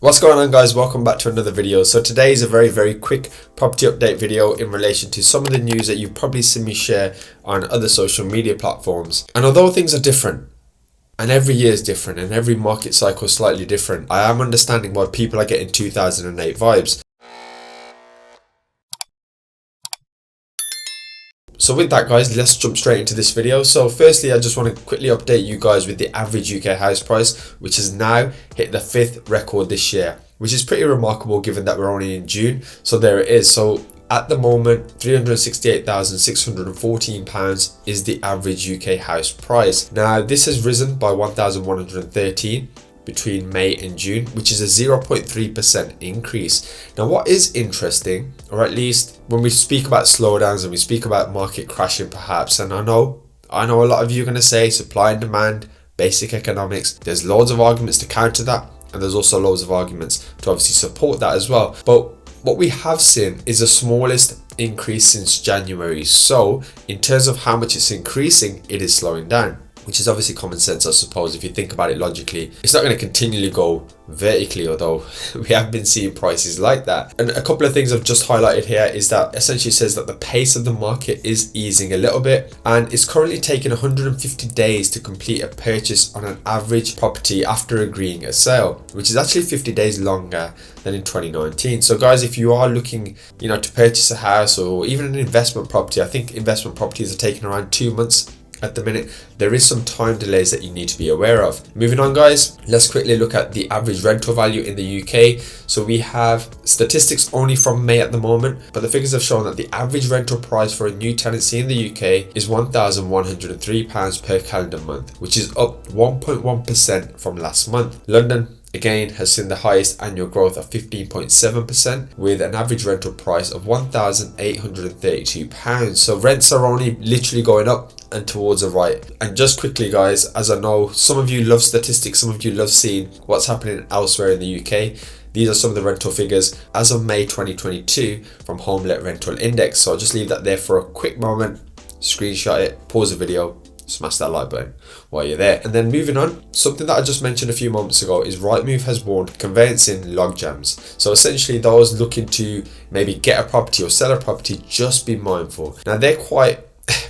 What's going on, guys? Welcome back to another video. So today is a very quick property update video in relation to some of the news that you've probably seen me share on other social media platforms. And although things are different, and every year is different, and every market cycle is slightly different, I am understanding why people are getting 2008 vibes. So with that, guys, let's jump straight into this video. So firstly, I just want to quickly update you guys with the average UK house price, which has now hit the 5th record this year, which is pretty remarkable given that we're only in June. So there it is. So at the moment, £368,614 is the average UK house price. Now this has risen by 1,113 between May and June, which is a 0.3% increase. Now what is interesting, or at least when we speak about slowdowns and we speak about market crashing perhaps, and I know a lot of you are going to say supply and demand, basic economics, there's loads of arguments to counter that, and there's also loads of arguments to obviously support that as well. But what we have seen is the smallest increase since January. So in terms of how much it's increasing, it is slowing down, which is obviously common sense, I suppose. If you think about it logically, it's not going to continually go vertically, although we have been seeing prices like that. And a couple of things I've just highlighted here is that essentially says that the pace of the market is easing a little bit, and it's currently taking 150 days to complete a purchase on an average property after agreeing a sale, which is actually 50 days longer than in 2019. So guys, if you are looking, to purchase a house or even an investment property, I think investment properties are taking around 2 months at the minute. There is some time delays that you need to be aware of. Moving on, guys, let's quickly look at the average rental value in the UK. So we have statistics only from May at the moment, but the figures have shown that the average rental price for a new tenancy in the UK is £1,103 per calendar month, which is up 1.1% from last month. London again has seen the highest annual growth of 15.7% with an average rental price of £1,832. So rents are only literally going up and towards the right. And just quickly, guys, as I know some of you love statistics, some of you love seeing what's happening elsewhere in the UK, these are some of the rental figures as of May 2022 from Home Let Rental Index. So I'll just leave that there for a quick moment, screenshot it, pause the video, smash that like button while you're there. And then moving on, something that I just mentioned a few moments ago is Rightmove has warned conveyancing logjams. So essentially those looking to maybe get a property or sell a property, just be mindful. Now they're quite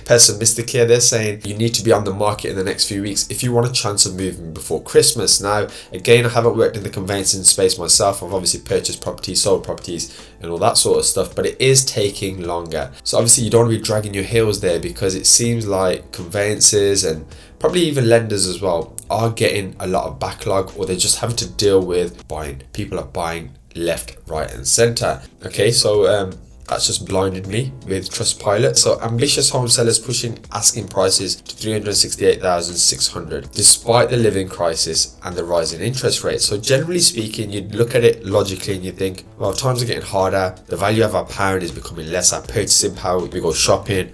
pessimistic here. They're saying you need to be on the market in the next few weeks if you want a chance of moving before Christmas. Now again, I haven't worked in the conveyancing space myself. I've obviously purchased properties, sold properties and all that sort of stuff, but it is taking longer. So obviously you don't want to be dragging your heels there, because it seems like conveyancers and probably even lenders as well are getting a lot of backlog, or they're just having to deal with buying. People are buying left, right and center. Okay, so that's just blinded me with Trustpilot. So ambitious home sellers pushing asking prices to 368,600 despite the living crisis and the rise in interest rates. So generally speaking, you'd look at it logically and you think, well, times are getting harder, the value of our pound is becoming less, our purchasing power, we go shopping,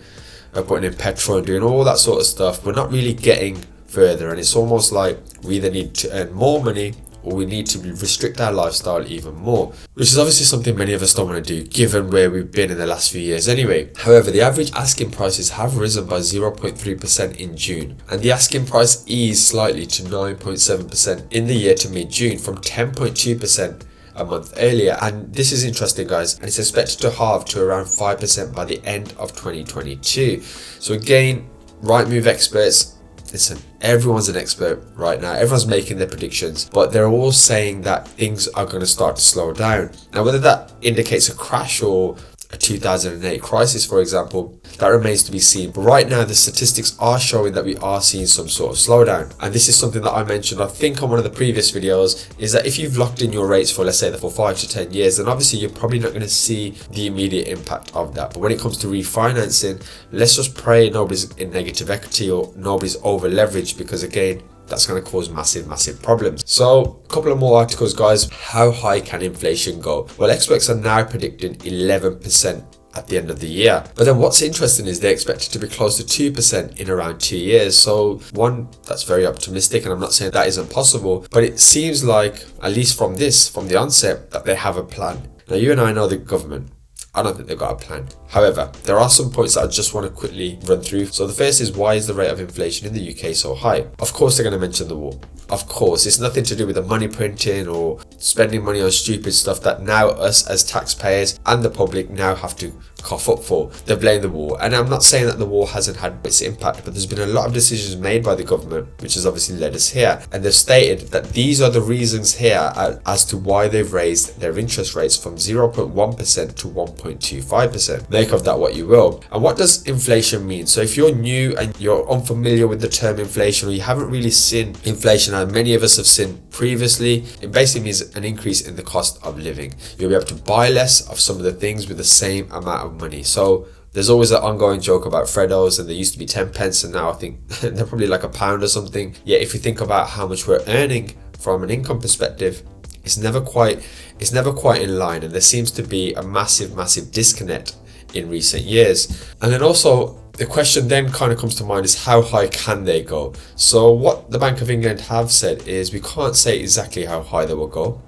we're putting in petrol and doing all that sort of stuff. We're not really getting further, and it's almost like we either need to earn more money or we need to restrict our lifestyle even more, which is obviously something many of us don't want to do given where we've been in the last few years anyway. However, the average asking prices have risen by 0.3% in June, and the asking price eased slightly to 9.7% in the year to mid-June from 10.2% a month earlier. And this is interesting, guys, and it's expected to halve to around 5% by the end of 2022. So again, Rightmove experts, listen, everyone's an expert right now. Everyone's making their predictions, but they're all saying that things are going to start to slow down. Now, whether that indicates a crash or a 2008 crisis, for example, that remains to be seen. But right now, the statistics are showing that we are seeing some sort of slowdown. And this is something that I mentioned, I think, on one of the previous videos, is that if you've locked in your rates for, let's say, for 5 to 10 years, then obviously you're probably not going to see the immediate impact of that. But when it comes to refinancing, let's just pray nobody's in negative equity or nobody's over leveraged, because again, that's going to cause massive problems. So a couple of more articles, guys. How high can inflation go? Well, experts are now predicting 11% at the end of the year. But then what's interesting is they expect it to be close to 2% in around 2 years. So one, that's very optimistic, and I'm not saying that isn't possible, but it seems like, at least from the onset, that they have a plan. Now, you and I know the government, I don't think they've got a plan. However, there are some points that I just want to quickly run through. So the first is, why is the rate of inflation in the UK so high? Of course they're going to mention the war. Of course, it's nothing to do with the money printing or spending money on stupid stuff that now us as taxpayers and the public now have to cough up for. They blame the war, and I'm not saying that the war hasn't had its impact, but there's been a lot of decisions made by the government which has obviously led us here, and they've stated that these are the reasons here as to why they've raised their interest rates from 0.1% to 1.25%. Make of that what you will. And what does inflation mean? So if you're new and you're unfamiliar with the term inflation, or you haven't really seen inflation, and many of us have seen previously, it basically means an increase in the cost of living. You'll be able to buy less of some of the things with the same amount of money. So there's always an ongoing joke about Freddos, and they used to be 10 pence, and now I think they're probably like £1 or something. Yet if you think about how much we're earning from an income perspective, it's never quite in line, and there seems to be a massive disconnect in recent years. And then also the question then kind of comes to mind is, how high can they go? So what the Bank of England have said is, we can't say exactly how high they will go,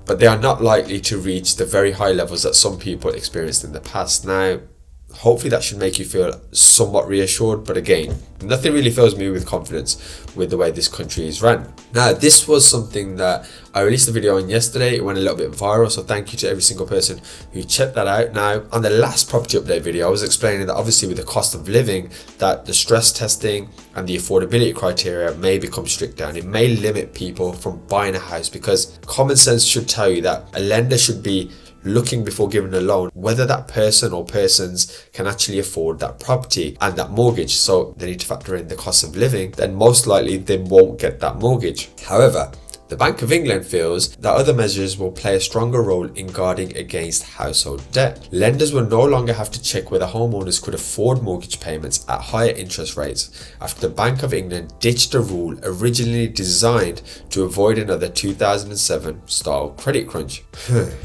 but they are not likely to reach the very high levels that some people experienced in the past. Now, hopefully that should make you feel somewhat reassured, but again, nothing really fills me with confidence with the way this country is run. Now, this was something that I released a video on yesterday. It went a little bit viral, so thank you to every single person who checked that out. Now, on the last property update video, I was explaining that obviously with the cost of living, that the stress testing and the affordability criteria may become stricter, and it may limit people from buying a house, because common sense should tell you that a lender should be looking before giving a loan whether that person or persons can actually afford that property and that mortgage. So they need to factor in the cost of living, then most likely they won't get that mortgage. However, the Bank of England feels that other measures will play a stronger role in guarding against household debt. Lenders will no longer have to check whether homeowners could afford mortgage payments at higher interest rates, after the Bank of England ditched a rule originally designed to avoid another 2007 style credit crunch.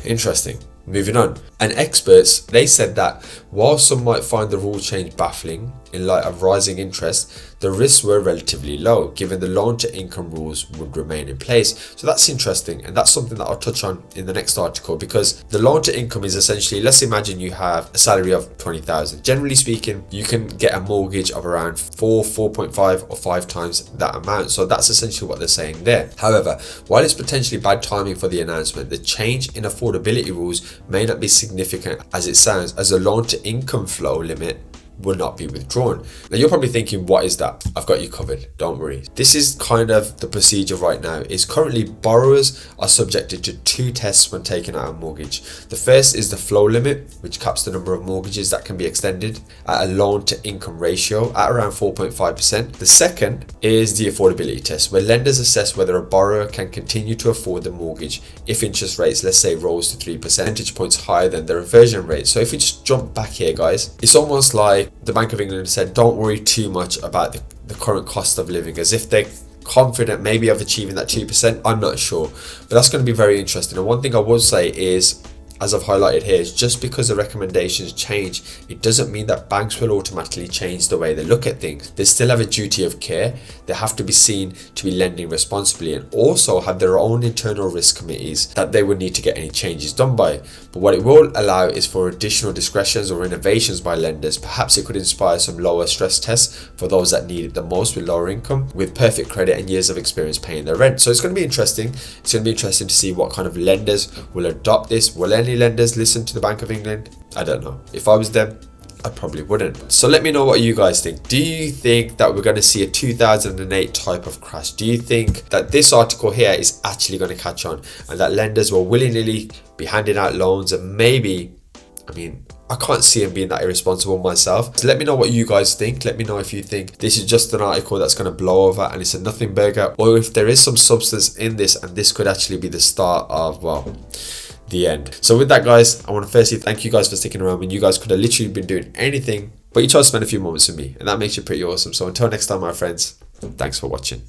Interesting. Moving on. And experts, they said that while some might find the rule change baffling in light of rising interest, the risks were relatively low, given the loan to income rules would remain in place. So that's interesting, and that's something that I'll touch on in the next article, because the loan to income is essentially, let's imagine you have a salary of 20,000. Generally speaking, you can get a mortgage of around 4.5 or 5 times that amount. So that's essentially what they're saying there. However, while it's potentially bad timing for the announcement, the change in affordability rules may not be significant as it sounds, as the loan to income flow limit will not be withdrawn. Now you're probably thinking, what is that? I've got you covered, don't worry. This is kind of the procedure right now. Is currently borrowers are subjected to 2 tests when taking out a mortgage. The first is the flow limit, which caps the number of mortgages that can be extended at a loan to income ratio at around 4.5%. The second is the affordability test, where lenders assess whether a borrower can continue to afford the mortgage if interest rates, let's say, rose to 3 percentage points higher than the reversion rate. So if we just jump back here, guys, it's almost like the Bank of England said, don't worry too much about the current cost of living, as if they're confident maybe of achieving that 2%. I'm not sure, but that's going to be very interesting. And one thing I would say is, as I've highlighted here, is just because the recommendations change, it doesn't mean that banks will automatically change the way they look at things. They still have a duty of care. They have to be seen to be lending responsibly, and also have their own internal risk committees that they would need to get any changes done by. But what it will allow is for additional discretions or innovations by lenders. Perhaps it could inspire some lower stress tests for those that need it the most with lower income, with perfect credit and years of experience paying their rent. So it's going to be interesting. It's going to be interesting to see what kind of lenders will adopt this. Will any lenders listen to the Bank of England? I don't know. If I was them, I probably wouldn't. So let me know what you guys think. Do you think that we're going to see a 2008 type of crash? Do you think that this article here is actually going to catch on, and that lenders will willy-nilly be handing out loans, and maybe, I mean, I can't see him being that irresponsible myself. So let me know what you guys think. Let me know if you think this is just an article that's going to blow over and it's a nothing burger, or if there is some substance in this and this could actually be the start of, well, the end. So with that, guys, I want to firstly thank you guys for sticking around when you guys could have literally been doing anything, but you chose to spend a few moments with me, and that makes you pretty awesome. So until next time, my friends, thanks for watching.